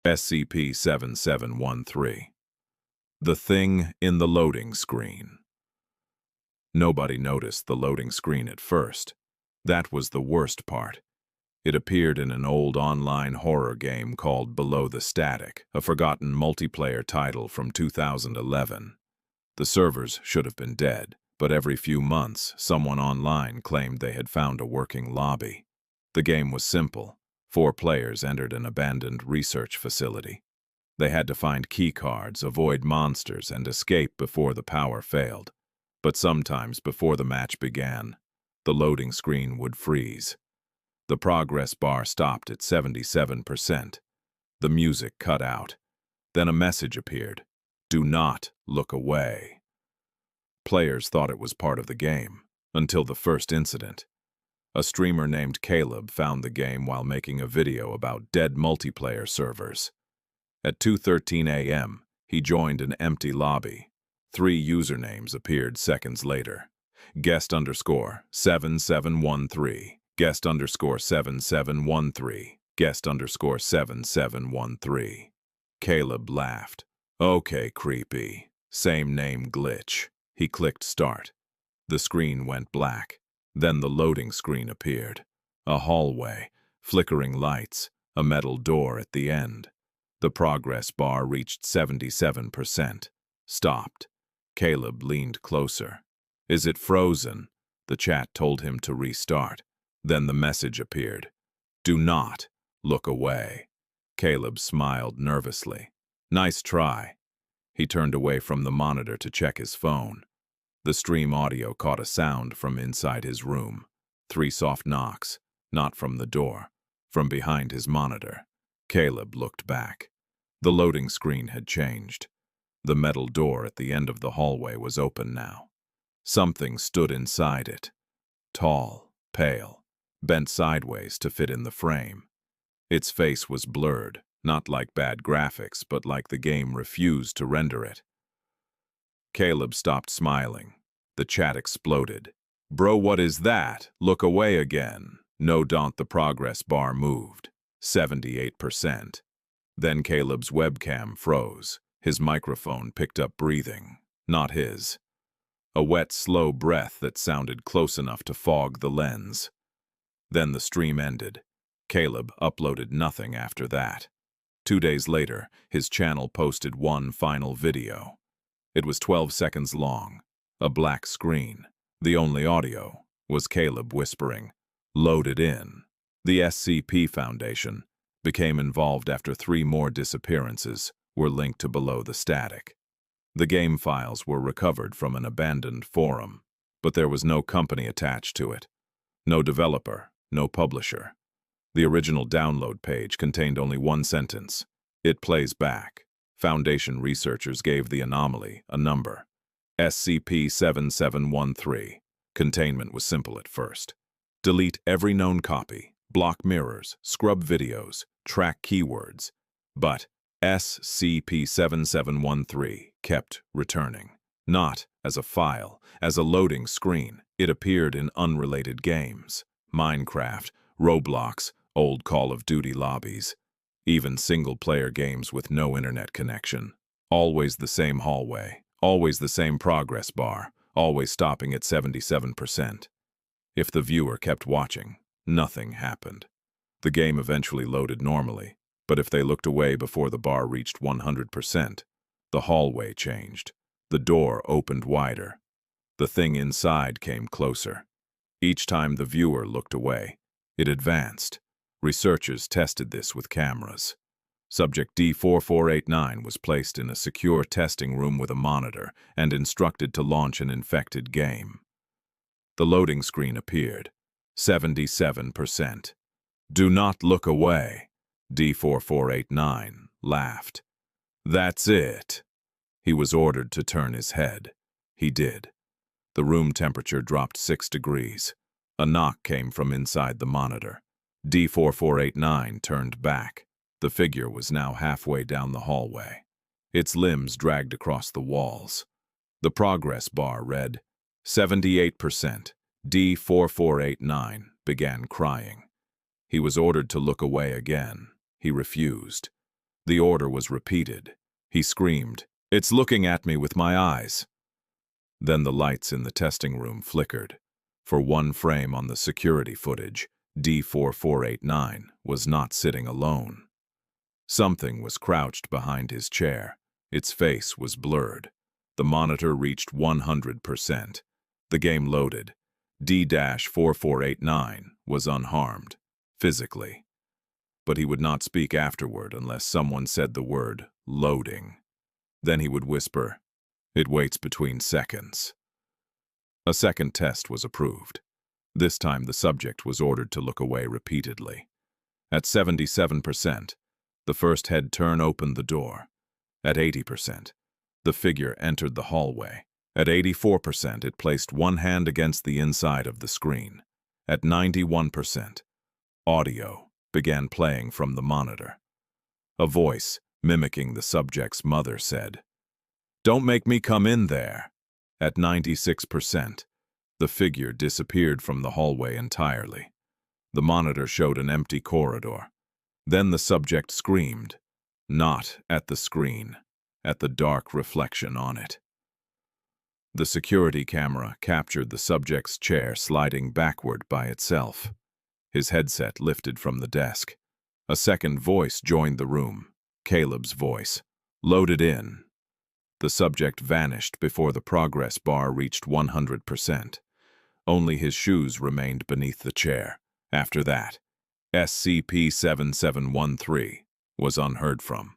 SCP-7713. The thing in the loading screen. Nobody noticed the loading screen at first. That was the worst part. It appeared in an old online horror game called Below the Static, a forgotten multiplayer title from 2011. The servers should have been dead, but every few months, someone online claimed they had found a working lobby. The game was simple. 4 players entered an abandoned research facility. They had to find keycards, avoid monsters, and escape before the power failed. But sometimes, before the match began, the loading screen would freeze. The progress bar stopped at 77%. The music cut out. Then a message appeared. Do not look away. Players thought it was part of the game, until the first incident. A streamer named Caleb found the game while making a video about dead multiplayer servers. At 2:13 a.m., he joined an empty lobby. 3 usernames appeared seconds later. Guest_7713, guest_7713, guest_7713. Caleb laughed. Okay, creepy. Same name glitch. He clicked start. The screen went black. Then the loading screen appeared. A hallway, flickering lights, a metal door at the end. The progress bar reached 77%. Stopped. Caleb leaned closer. Is it frozen? The chat told him to restart. Then the message appeared. Do not look away. Caleb smiled nervously. Nice try. He turned away from the monitor to check his phone. The stream audio caught a sound from inside his room. 3 soft knocks, not from the door, from behind his monitor. Caleb looked back. The loading screen had changed. The metal door at the end of the hallway was open now. Something stood inside it. Tall, pale, bent sideways to fit in the frame. Its face was blurred, not like bad graphics, but like the game refused to render it. Caleb stopped smiling. The chat exploded. Bro, what is that? Look away again. No, don't. The progress bar moved. 78%. Then Caleb's webcam froze. His microphone picked up breathing. Not his. A wet, slow breath that sounded close enough to fog the lens. Then the stream ended. Caleb uploaded nothing after that. 2 days later, his channel posted one final video. It was 12 seconds long. A black screen. The only audio was Caleb whispering, "Load it in." The SCP Foundation became involved after 3 more disappearances were linked to Below the Static. The game files were recovered from an abandoned forum, but there was no company attached to it. No developer, no publisher. The original download page contained only one sentence. It plays back. Foundation researchers gave the anomaly a number. SCP-7713. Containment was simple at first. Delete every known copy, block mirrors, scrub videos, track keywords. But SCP-7713 kept returning. Not as a file, as a loading screen. It appeared in unrelated games. Minecraft, Roblox, old Call of Duty lobbies. Even single-player games with no internet connection. Always the same hallway. Always the same progress bar. Always stopping at 77%. If the viewer kept watching, nothing happened. The game eventually loaded normally, but if they looked away before the bar reached 100%, the hallway changed. The door opened wider. The thing inside came closer. Each time the viewer looked away, it advanced. Researchers tested this with cameras. Subject D4489 was placed in a secure testing room with a monitor and instructed to launch an infected game. The loading screen appeared. 77%. Do not look away. D4489 laughed. That's it. He was ordered to turn his head. He did. The room temperature dropped 6 degrees. A knock came from inside the monitor. D4489 turned back. The figure was now halfway down the hallway. Its limbs dragged across the walls. The progress bar read, 78%. D4489 began crying. He was ordered to look away again. He refused. The order was repeated. He screamed, "It's looking at me with my eyes." Then the lights in the testing room flickered. For one frame on the security footage, D4489 was not sitting alone. Something was crouched behind his chair. Its face was blurred. The monitor reached 100%. The game loaded. D-4489 was unharmed, physically. But he would not speak afterward unless someone said the word loading. Then he would whisper, "It waits between seconds." A second test was approved. This time the subject was ordered to look away repeatedly. At 77%, the first head turn opened the door. At 80%, the figure entered the hallway. At 84%, it placed one hand against the inside of the screen. At 91%, audio began playing from the monitor. A voice, mimicking the subject's mother, said, "Don't make me come in there." At 96%, the figure disappeared from the hallway entirely. The monitor showed an empty corridor. Then the subject screamed, not at the screen, at the dark reflection on it. The security camera captured the subject's chair sliding backward by itself. His headset lifted from the desk. A second voice joined the room, Caleb's voice. "Loaded in." The subject vanished before the progress bar reached 100%. Only his shoes remained beneath the chair. After that, SCP-7713 was unheard from.